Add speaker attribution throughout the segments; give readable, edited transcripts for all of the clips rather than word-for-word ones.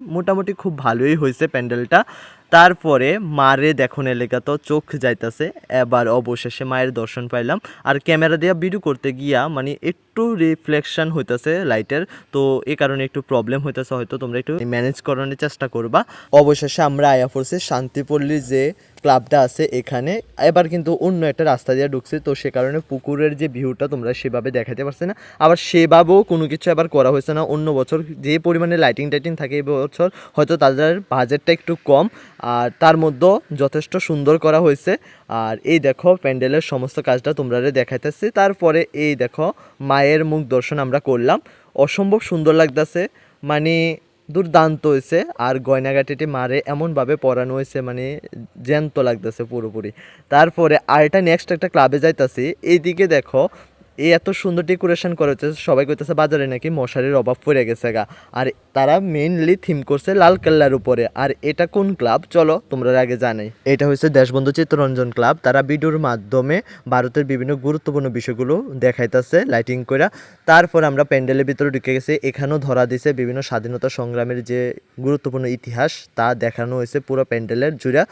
Speaker 1: মোটামুটি খুব ভালোই হয়েছে প্যান্ডেলটা। তারপরে মারে দেখুন এলাকা তো চোখ যাইতাছে, এবার অবশেষে মায়ের দর্শন পাইলাম। আর ক্যামেরা দিয়ে ভিডিও করতে গিয়া মানে একটু রিফ্লেকশন হইতেছে লাইটের, তো এই কারণে একটু প্রবলেম হইতেছে, হয়তো তোমরা একটু ম্যানেজ করানোর চেষ্টা করবা। অবশেষে আমরা আয়া পড়ছি শান্তিপল্লীর যে ক্লাবটা আছে এখানে। এবার কিন্তু অন্য একটা রাস্তা দিয়ে ঢুকছে, তো সে কারণে পুকুরের যে ভিউটা তোমরা সেভাবে দেখাতে পারছে না। আবার সেভাবেও কোনো কিছু এবার করা হয়েছে না। অন্য বছর যে পরিমাণে লাইটিং টাইটিং থাকে এই বছর হয়তো তাদের বাজেটটা একটু কম, আর তার মধ্যেও যথেষ্ট সুন্দর করা হয়েছে। আর এই দেখো প্যান্ডেলের সমস্ত কাজটা তোমরা দেখাইতেছি। তারপরে এই দেখো মায়ের মুখ দর্শন আমরা করলাম, অসম্ভব সুন্দর লাগতেছে, মানে দুর্দান্ত হয়েছে। আর গয়নাগাটিটি মারে এমনভাবে পরানো হয়েছে, মানে জ্যান্ত লাগতেছে পুরোপুরি। তারপরে আরেকটা নেক্সট একটা ক্লাবে যাইতাছি, এইদিকে দেখো এই এত সুন্দর ডেকোরেশন করা হচ্ছে, সবাই কইতেছে বাজারে নাকি মশারির অভাব পড়ে গেছে গা। আর তারা মেইনলি থিম করছে লাল কেল্লার উপরে। আর এটা কোন ক্লাব চলো তোমরা আগে জানাই। এটা হচ্ছে দেশবন্ধু চিত্তরঞ্জন ক্লাব। তারা ভিডিওর মাধ্যমে ভারতের বিভিন্ন গুরুত্বপূর্ণ বিষয়গুলো দেখাইতেছে লাইটিং করে। তারপর আমরা প্যান্ডেলের ভিতরে ঢুকে গেছি, এখানেও ধরা দিছে বিভিন্ন স্বাধীনতা সংগ্রামের যে গুরুত্বপূর্ণ ইতিহাস তা দেখানো হয়েছে পুরো প্যান্ডেলের জুড়ে।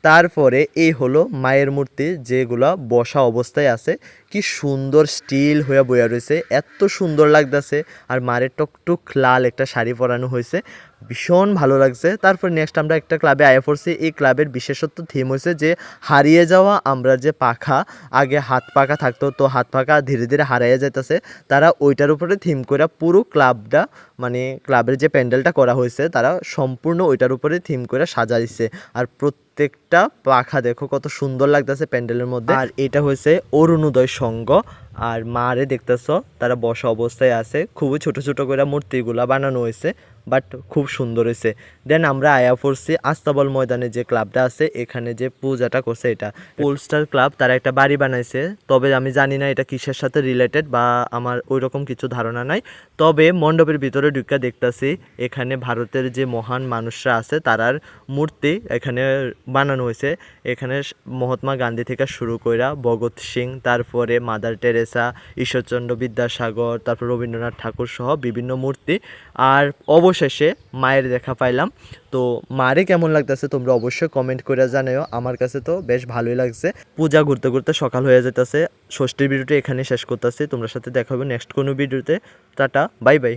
Speaker 1: তারপরে এই হলো মায়ের মূর্তি, যেগুলা বসা অবস্থায় আছে, কি সুন্দর স্টিল হয়ে বইয়া রয়েছে, এত সুন্দর লাগতেছে। আর মায়ের টকটুক লাল একটা শাড়ি পরানো হয়েছে, ভীষণ ভালো লাগছে। তারপর নেক্সট আমরা একটা ক্লাবে আয়া পড়ছি। এই ক্লাবের বিশেষত্ব থিম হয়েছে যে হারিয়ে যাওয়া আমরা যে পাখা, আগে হাত পাখা থাকতো, তো হাত পাখা ধীরে ধীরে হারাইয়া যাইতেছে, তারা ওইটার উপরে থিম করে পুরো ক্লাবটা, মানে ক্লাবের যে প্যান্ডেলটা করা হয়েছে তারা সম্পূর্ণ ওইটার উপরে থিম করে সাজাইছে। আর প্রত্যেকটা পাখা দেখো কত সুন্দর লাগতেছে প্যান্ডেলের মধ্যে। আর এটা হয়েছে অরুণোদয় সংঘ। আর মারে দেখতেছ তারা বসা অবস্থায় আছে, খুবই ছোট ছোট করে মূর্তিগুলা বানানো হয়েছে, বাট খুব সুন্দর হয়েছে। দেন আমরা আয়া পড়ছি আস্তাবল ময়দানে যে ক্লাবটা আছে, এখানে যে পূজাটা করছে এটা পোলস্টার ক্লাব, তারা একটা বাড়ি বানাইছে। তবে আমি জানি না এটা কিসের সাথে রিলেটেড, বা আমার ওই রকম কিছু ধারণা নাই। তবে মণ্ডপের ভিতরে ঢুকা দেখতেছি এখানে ভারতের যে মহান মানুষরা আছে তারার মূর্তি এখানে বানানো হয়েছে। এখানে মহাত্মা গান্ধী থেকে শুরু কইরা ভগৎ সিং, তারপরে মাদার টেরেসা, ঈশ্বরচন্দ্র বিদ্যাসাগর, তারপর রবীন্দ্রনাথ ঠাকুর সহ বিভিন্ন মূর্তি। আর অবশেষে মায়ের দেখা পাইলাম। তো মারে কেমন লাগতেছে তোমরা অবশ্যই কমেন্ট করে জানাও। আমার কাছে তো বেশ ভালোই লাগছে। পূজা ঘুরতে ঘুরতে সকাল হয়ে যেতেছে। ষষ্ঠীর ভিডিওটি এখানে শেষ করতেছি, তোমরা সাথে দেখা হবে নেক্সট কোনো ভিডিওতে। Tata, bye bye.